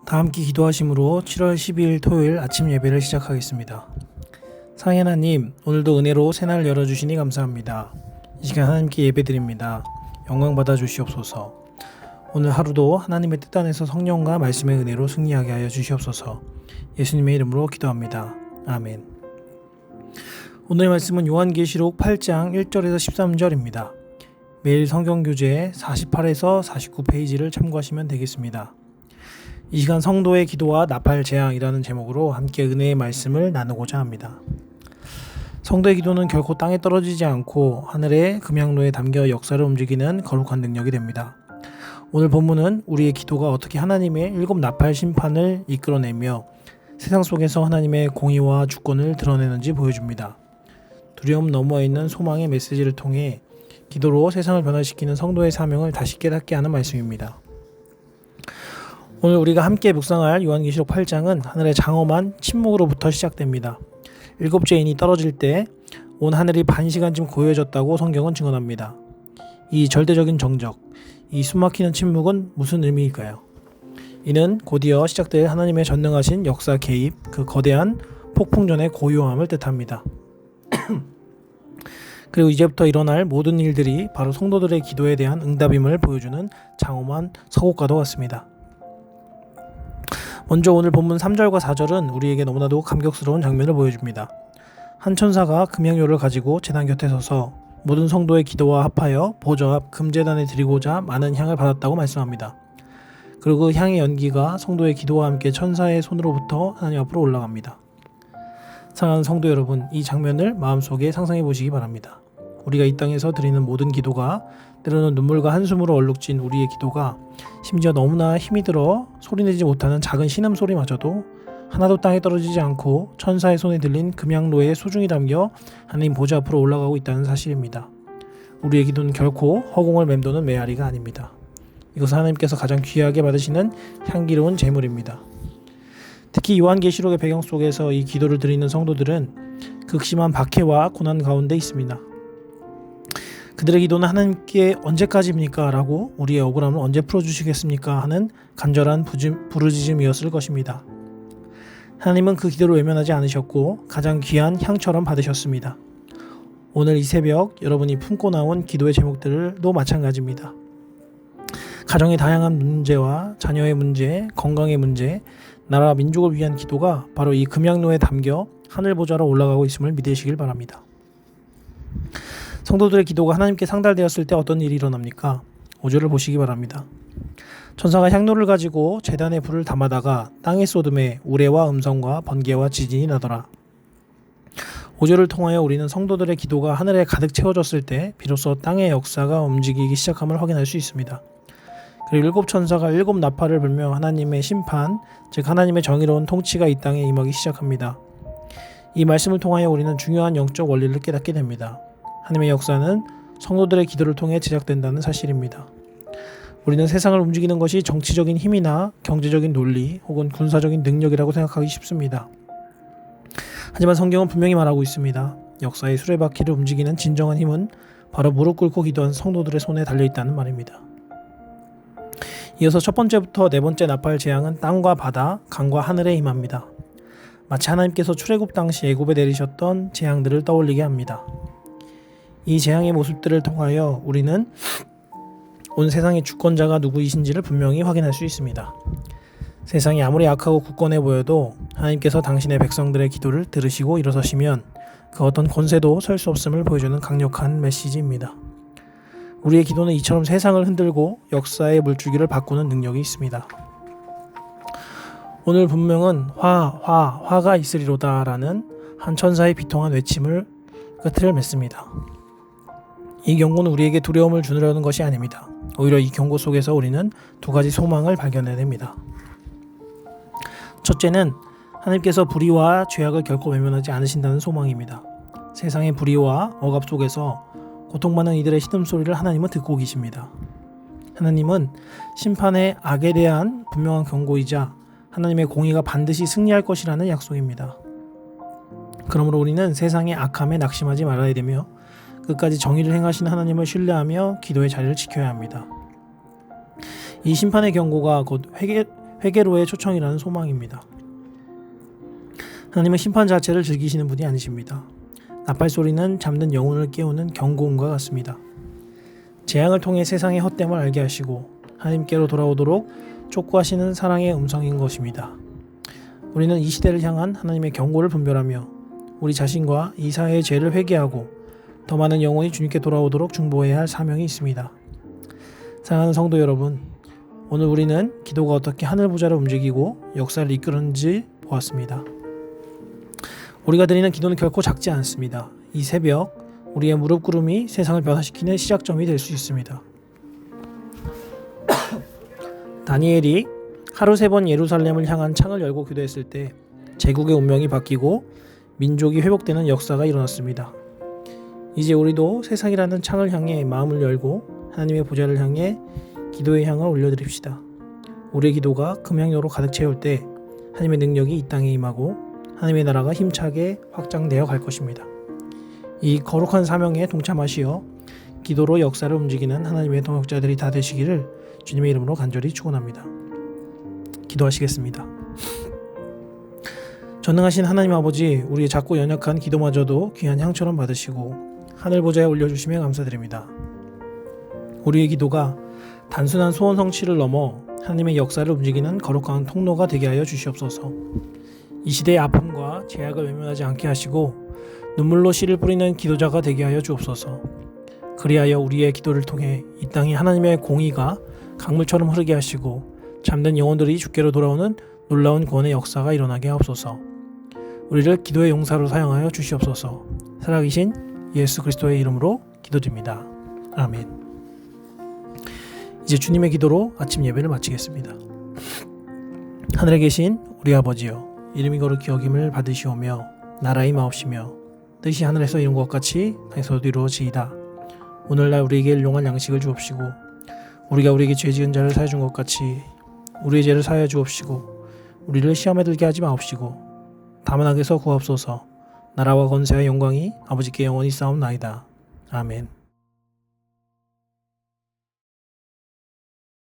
다 함께 기도하심으로 7월 12일 토요일 아침 예배를 시작하겠습니다. 사랑의 하나님, 오늘도 은혜로 새날을 열어주시니 감사합니다. 이 시간 하나님께 예배드립니다. 영광 받아 주시옵소서. 오늘 하루도 하나님의 뜻 안에서 성령과 말씀의 은혜로 승리하게 하여 주시옵소서. 예수님의 이름으로 기도합니다. 아멘. 오늘의 말씀은 요한계시록 8장 1절에서 13절입니다. 매일 성경교재 48에서 49페이지를 참고하시면 되겠습니다. 이 시간 성도의 기도와 나팔 재앙이라는 제목으로 함께 은혜의 말씀을 나누고자 합니다. 성도의 기도는 결코 땅에 떨어지지 않고 하늘의 금양로에 담겨 역사를 움직이는 거룩한 능력이 됩니다. 오늘 본문은 우리의 기도가 어떻게 하나님의 7 나팔 심판을 이끌어내며 세상 속에서 하나님의 공의와 주권을 드러내는지 보여줍니다. 두려움 너머에 있는 소망의 메시지를 통해 기도로 세상을 변화시키는 성도의 사명을 다시 깨닫게 하는 말씀입니다. 오늘 우리가 함께 묵상할 요한계시록 8장은 하늘의 장엄한 침묵으로부터 시작됩니다. 7죄인이 떨어질 때 온 하늘이 반시간쯤 고요해졌다고 성경은 증언합니다. 이 절대적인 정적, 이 숨막히는 침묵은 무슨 의미일까요? 이는 곧이어 시작될 하나님의 전능하신 역사 개입, 그 거대한 폭풍전의 고요함을 뜻합니다. 그리고 이제부터 일어날 모든 일들이 바로 성도들의 기도에 대한 응답임을 보여주는 장엄한 서곡과도 같습니다. 먼저 오늘 본문 3절과 4절은 우리에게 너무나도 감격스러운 장면을 보여줍니다. 한 천사가 금양요를 가지고 제단 곁에 서서 모든 성도의 기도와 합하여 보좌 앞 금제단에 드리고자 많은 향을 받았다고 말씀합니다. 그리고 그 향의 연기가 성도의 기도와 함께 천사의 손으로부터 하나님 앞으로 올라갑니다. 사랑하는 성도 여러분, 이 장면을 마음속에 상상해 보시기 바랍니다. 우리가 이 땅에서 드리는 모든 기도가, 때로는 눈물과 한숨으로 얼룩진 우리의 기도가, 심지어 너무나 힘이 들어 소리내지 못하는 작은 신음소리마저도 하나도 땅에 떨어지지 않고 천사의 손에 들린 금양로에 소중히 담겨 하나님 보좌 앞으로 올라가고 있다는 사실입니다. 우리의 기도는 결코 허공을 맴도는 메아리가 아닙니다. 이것은 하나님께서 가장 귀하게 받으시는 향기로운 제물입니다. 특히 요한계시록의 배경 속에서 이 기도를 드리는 성도들은 극심한 박해와 고난 가운데 있습니다. 그들의 기도는 하나님께 언제까지입니까? 라고 우리의 억울함을 언제 풀어주시겠습니까? 하는 간절한 부르짖음이었을 것입니다. 하나님은 그 기도를 외면하지 않으셨고 가장 귀한 향처럼 받으셨습니다. 오늘 이 새벽 여러분이 품고 나온 기도의 제목들도 마찬가지입니다. 가정의 다양한 문제와 자녀의 문제, 건강의 문제, 나라와 민족을 위한 기도가 바로 이 금양로에 담겨 하늘 보좌로 올라가고 있음을 믿으시길 바랍니다. 성도들의 기도가 하나님께 상달되었을 때 어떤 일이 일어납니까? 5절을 보시기 바랍니다. 천사가 향로를 가지고 제단에 불을 담아다가 땅에 쏟음에 우레와 음성과 번개와 지진이 나더라. 5절을 통하여 우리는 성도들의 기도가 하늘에 가득 채워졌을 때 비로소 땅의 역사가 움직이기 시작함을 확인할 수 있습니다. 그리고 7 천사가 7 나팔을 불며 하나님의 심판, 즉 하나님의 정의로운 통치가 이 땅에 임하기 시작합니다. 이 말씀을 통하여 우리는 중요한 영적 원리를 깨닫게 됩니다. 하나님의 역사는 성도들의 기도를 통해 제작된다는 사실입니다. 우리는 세상을 움직이는 것이 정치적인 힘이나 경제적인 논리 혹은 군사적인 능력이라고 생각하기 쉽습니다. 하지만 성경은 분명히 말하고 있습니다. 역사의 수레바퀴를 움직이는 진정한 힘은 바로 무릎 꿇고 기도한 성도들의 손에 달려있다는 말입니다. 이어서 첫 번째부터 네 번째 나팔 재앙은 땅과 바다, 강과 하늘에 임합니다. 마치 하나님께서 출애굽 당시 애굽에 내리셨던 재앙들을 떠올리게 합니다. 이 재앙의 모습들을 통하여 우리는 온 세상의 주권자가 누구이신지를 분명히 확인할 수 있습니다. 세상이 아무리 악하고 굳건해 보여도 하나님께서 당신의 백성들의 기도를 들으시고 일어서시면 그 어떤 권세도 설 수 없음을 보여주는 강력한 메시지입니다. 우리의 기도는 이처럼 세상을 흔들고 역사의 물줄기를 바꾸는 능력이 있습니다. 오늘 분명은 화가 있으리로다 라는 한 천사의 비통한 외침을 끝을 맺습니다. 이 경고는 우리에게 두려움을 주려는 것이 아닙니다. 오히려 이 경고 속에서 우리는 두 가지 소망을 발견해냅니다. 첫째는 하나님께서 불의와 죄악을 결코 외면하지 않으신다는 소망입니다. 세상의 불의와 억압 속에서 고통받는 이들의 신음소리를 하나님은 듣고 계십니다. 하나님은 심판의 악에 대한 분명한 경고이자 하나님의 공의가 반드시 승리할 것이라는 약속입니다. 그러므로 우리는 세상의 악함에 낙심하지 말아야 되며 끝까지 정의를 행하시는 하나님을 신뢰하며 기도의 자리를 지켜야 합니다. 이 심판의 경고가 곧 회개로의 초청이라는 소망입니다. 하나님은 심판 자체를 즐기시는 분이 아니십니다. 나팔 소리는 잠든 영혼을 깨우는 경고음과 같습니다. 재앙을 통해 세상의 헛됨을 알게 하시고 하나님께로 돌아오도록 촉구하시는 사랑의 음성인 것입니다. 우리는 이 시대를 향한 하나님의 경고를 분별하며 우리 자신과 이 사회의 죄를 회개하고 더 많은 영혼이 주님께 돌아오도록 중보해야 할 사명이 있습니다. 사랑하는 성도 여러분, 오늘 우리는 기도가 어떻게 하늘 보좌를 움직이고 역사를 이끄는지 보았습니다. 우리가 드리는 기도는 결코 작지 않습니다. 이 새벽 우리의 무릎 꿇음이 세상을 변화시키는 시작점이 될 수 있습니다. 다니엘이 하루 3번 예루살렘을 향한 창을 열고 기도했을 때 제국의 운명이 바뀌고 민족이 회복되는 역사가 일어났습니다. 이제 우리도 세상이라는 창을 향해 마음을 열고 하나님의 보좌를 향해 기도의 향을 올려드립시다. 우리의 기도가 금향료로 가득 채울 때 하나님의 능력이 이 땅에 임하고 하나님의 나라가 힘차게 확장되어 갈 것입니다. 이 거룩한 사명에 동참하시어 기도로 역사를 움직이는 하나님의 동역자들이 다 되시기를 주님의 이름으로 간절히 축원합니다. 기도하시겠습니다. 전능하신 하나님 아버지, 우리의 작고 연약한 기도마저도 귀한 향처럼 받으시고 하늘 보좌에 올려주시며 감사드립니다. 우리의 기도가 단순한 소원 성취를 넘어 하나님의 역사를 움직이는 거룩한 통로가 되게 하여 주시옵소서. 이 시대의 아픔과 제약을 외면하지 않게 하시고 눈물로 씨를 뿌리는 기도자가 되게 하여 주옵소서. 그리하여 우리의 기도를 통해 이 땅에 하나님의 공의가 강물처럼 흐르게 하시고 잠든 영혼들이 주께로 돌아오는 놀라운 구원의 역사가 일어나게 하옵소서. 우리를 기도의 용사로 사용하여 주시옵소서. 살아계신 예수 그리스도의 이름으로 기도드립니다. 아멘. 이제 주님의 기도로 아침 예배를 마치겠습니다. 하늘에 계신 우리 아버지여, 이름이 거룩히 여김을 받으시오며 나라의 마옵시며 뜻이 하늘에서 이룬 것 같이 땅에서도 이루어지이다. 오늘날 우리에게 일용할 양식을 주옵시고 우리가 우리에게 죄 지은 자를 사해 준 것 같이 우리의 죄를 사하여 주옵시고 우리를 시험에 들게 하지 마옵시고 다만 악에서 구하옵소서. 나라와 권세와 영광이 아버지께 영원히 싸움나이다. 아멘.